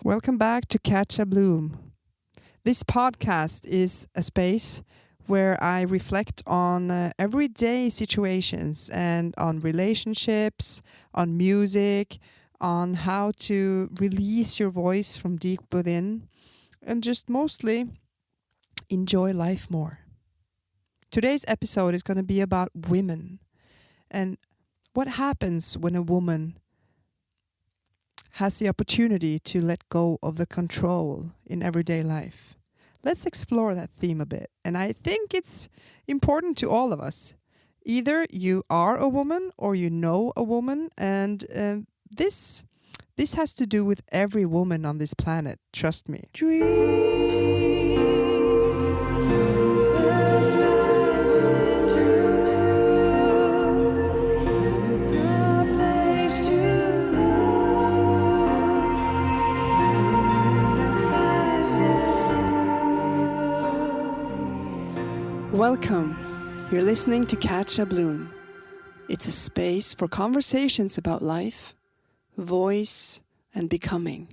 Welcome back to Catch a Bloom. This podcast is a space where I reflect on everyday situations and on relationships, on music, on how to release your voice from deep within, and just mostly enjoy life more. Today's episode is going to be about women and what happens when a woman has the opportunity to let go of the control in everyday life. Let's explore that theme a bit. And I think it's important to all of us. Either you are a woman or you know a woman, and this has to do with every woman on this planet, trust me. Welcome. You're listening to Catch a Bloom. It's a space for conversations about life, voice, and becoming.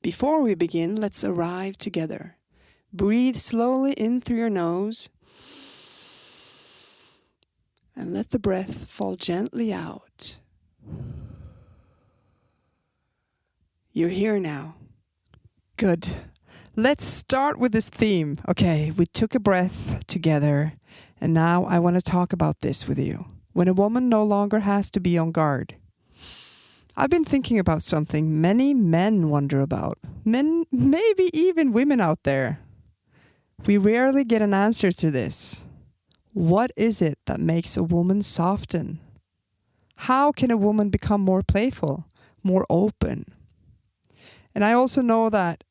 Before we begin, let's arrive together. Breathe slowly in through your nose and let the breath fall gently out. You're here now. Good. Let's start with this theme. Okay, we took a breath together, and now I want to talk about this with you. When a woman no longer has to be on guard. I've been thinking about something many men wonder about. Men, maybe even women out there. We rarely get an answer to this. What is it that makes a woman soften? How can a woman become more playful, more open? And I also know that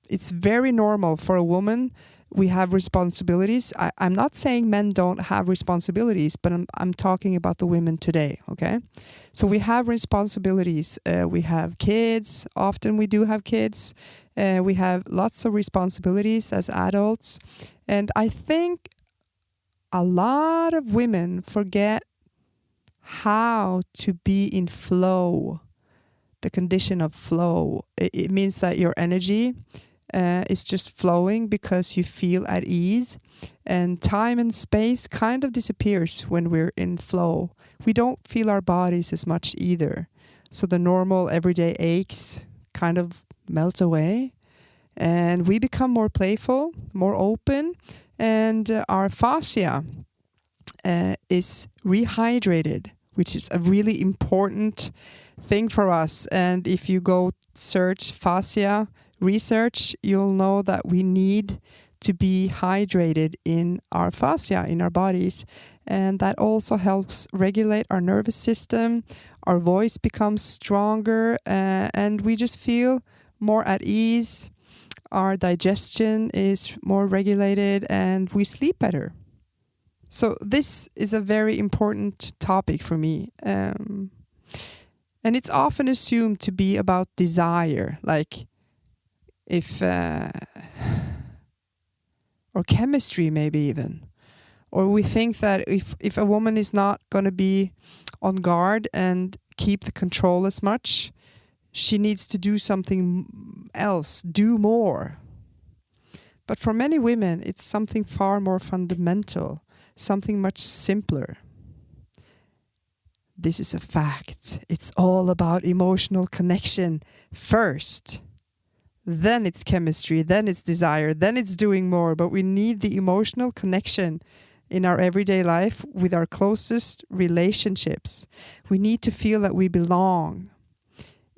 it's very normal for a woman. We have responsibilities. I'm not saying men don't have responsibilities, but I'm talking about the women today, okay? So we have responsibilities. We have kids. Often we do have kids. We have lots of responsibilities as adults. And I think a lot of women forget how to be in flow. The condition of flow. It means that your energy is just flowing because you feel at ease, and time and space kind of disappears when we're in flow. We don't feel our bodies as much either. So the normal everyday aches kind of melt away, and we become more playful, more open, and our fascia is rehydrated, which is a really important thing for us. And if you go search fascia research, you'll know that we need to be hydrated in our fascia, in our bodies. And that also helps regulate our nervous system. Our voice becomes stronger, and we just feel more at ease. Our digestion is more regulated, and we sleep better. So this is a very important topic for me. And it's often assumed to be about desire, like or chemistry maybe even. Or we think that if a woman is not going to be on guard and keep the control as much, she needs to do something else, do more. But for many women, it's something far more fundamental, something much simpler. This is a fact. It's all about emotional connection first. Then it's chemistry, then it's desire, then it's doing more. But we need the emotional connection in our everyday life with our closest relationships. We need to feel that we belong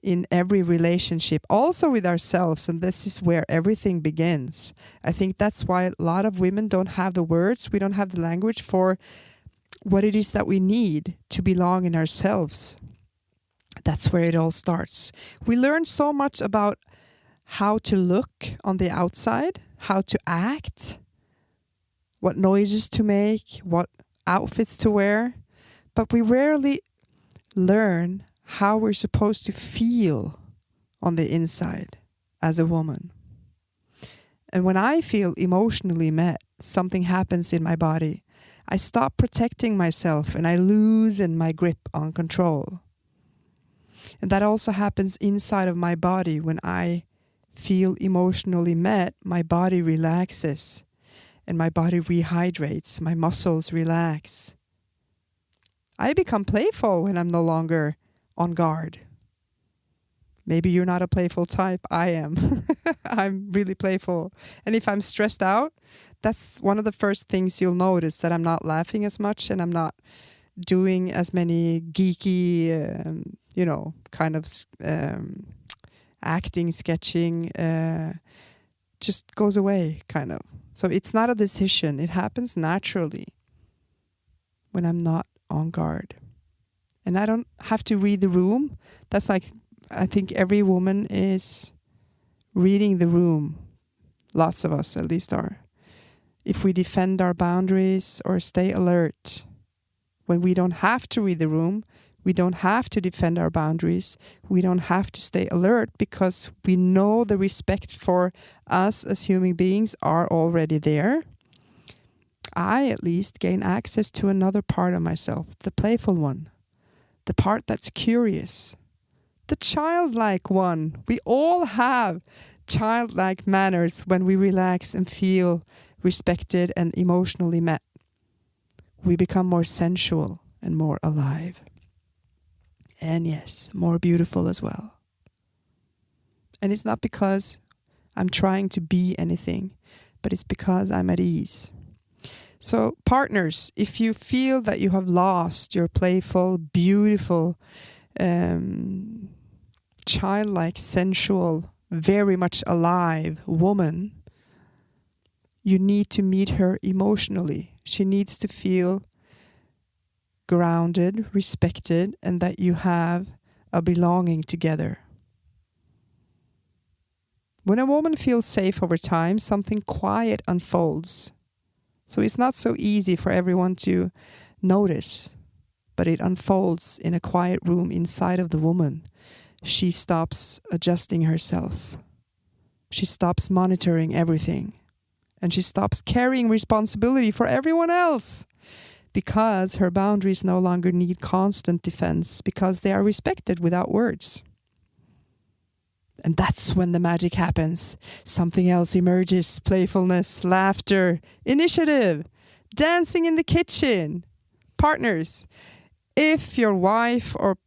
in every relationship, also with ourselves. And this is where everything begins. I think that's why a lot of women don't have the words. We don't have the language for what it is that we need to belong in ourselves. That's where it all starts. We learn so much about how to look on the outside, how to act, what noises to make, what outfits to wear, but we rarely learn how we're supposed to feel on the inside as a woman. And when I feel emotionally met, something happens in my body. I stop protecting myself and I loosen my grip on control. And that also happens inside of my body. When I feel emotionally met, my body relaxes and my body rehydrates, my muscles relax. I become playful when I'm no longer on guard. Maybe you're not a playful type. I am. I'm really playful. And if I'm stressed out, that's one of the first things you'll notice, that I'm not laughing as much and I'm not doing as many geeky, kind of acting, sketching, just goes away, kind of. So it's not a decision. It happens naturally when I'm not on guard. And I don't have to read the room. That's like, I think every woman is reading the room. Lots of us at least are. If we defend our boundaries or stay alert, when we don't have to read the room, we don't have to defend our boundaries, we don't have to stay alert, because we know the respect for us as human beings are already there. I at least gain access to another part of myself, the playful one, the part that's curious, the childlike one. We all have childlike manners when we relax and feel respected and emotionally met. We become more sensual and more alive. And yes, more beautiful as well. And it's not because I'm trying to be anything, but it's because I'm at ease. So partners, if you feel that you have lost your playful, beautiful, childlike, sensual, very much alive woman, you need to meet her emotionally. She needs to feel grounded, respected, and that you have a belonging together. When a woman feels safe over time, something quiet unfolds. So it's not so easy for everyone to notice, but it unfolds in a quiet room inside of the woman. She stops adjusting herself. She stops monitoring everything. And she stops carrying responsibility for everyone else, because her boundaries no longer need constant defense, because they are respected without words. And that's when the magic happens. Something else emerges: playfulness, laughter, initiative, dancing in the kitchen. Partners, if your wife or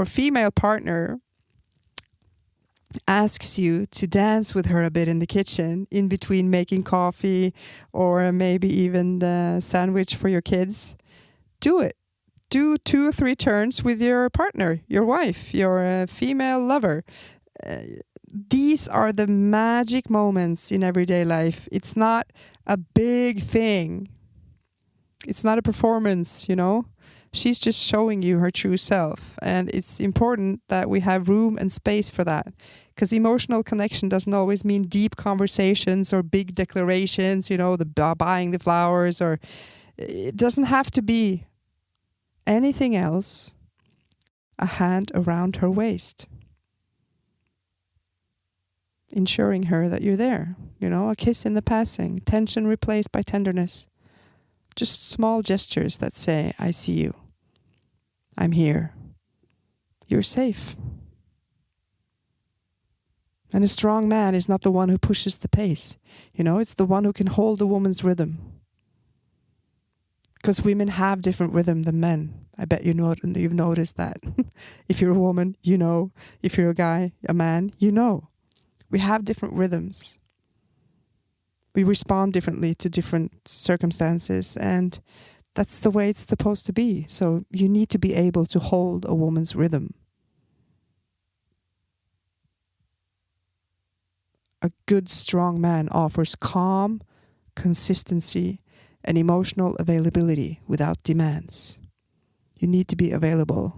female partner asks you to dance with her a bit in the kitchen, in between making coffee or maybe even the sandwich for your kids, do it. Do 2 or 3 turns with your partner, your wife, your female lover. These are the magic moments in everyday life. It's not a big thing. It's not a performance, She's just showing you her true self. And it's important that we have room and space for that. Because emotional connection doesn't always mean deep conversations or big declarations, the buying the flowers, or it doesn't have to be anything else. A hand around her waist, ensuring her that you're there. A kiss in the passing, tension replaced by tenderness. Just small gestures that say, I see you. I'm here. You're safe. And a strong man is not the one who pushes the pace. It's the one who can hold a woman's rhythm. Because women have different rhythm than men. I bet you've noticed that. If you're a woman, you know. If you're a guy, a man, you know. We have different rhythms. We respond differently to different circumstances, and that's the way it's supposed to be. So you need to be able to hold a woman's rhythm. A good, strong man offers calm, consistency, and emotional availability without demands. You need to be available,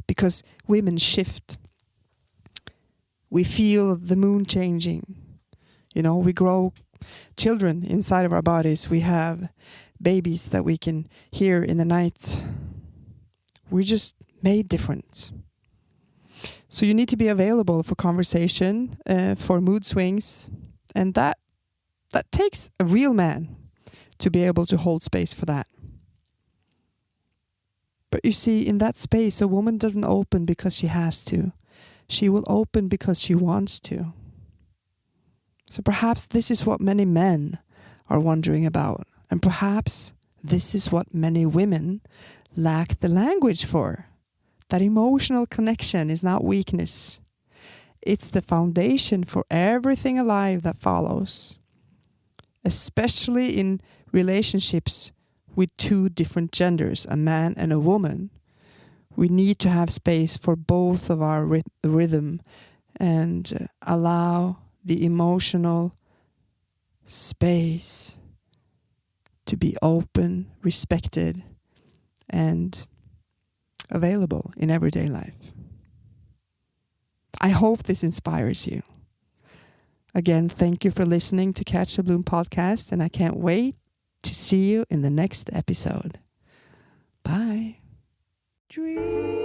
because women shift. We feel the moon changing. We grow children inside of our bodies. We have babies that we can hear in the night. We're just made different. So you need to be available for conversation, for mood swings. And that takes a real man to be able to hold space for that. But you see, in that space, a woman doesn't open because she has to. She will open because she wants to. So perhaps this is what many men are wondering about. And perhaps this is what many women lack the language for. That emotional connection is not weakness. It's the foundation for everything alive that follows. Especially in relationships with two different genders, a man and a woman. We need to have space for both of our rhythm and allow the emotional space to be open, respected, and available in everyday life. I hope this inspires you. Again, thank you for listening to Catch the Bloom podcast, and I can't wait to see you in the next episode. Bye. Dream.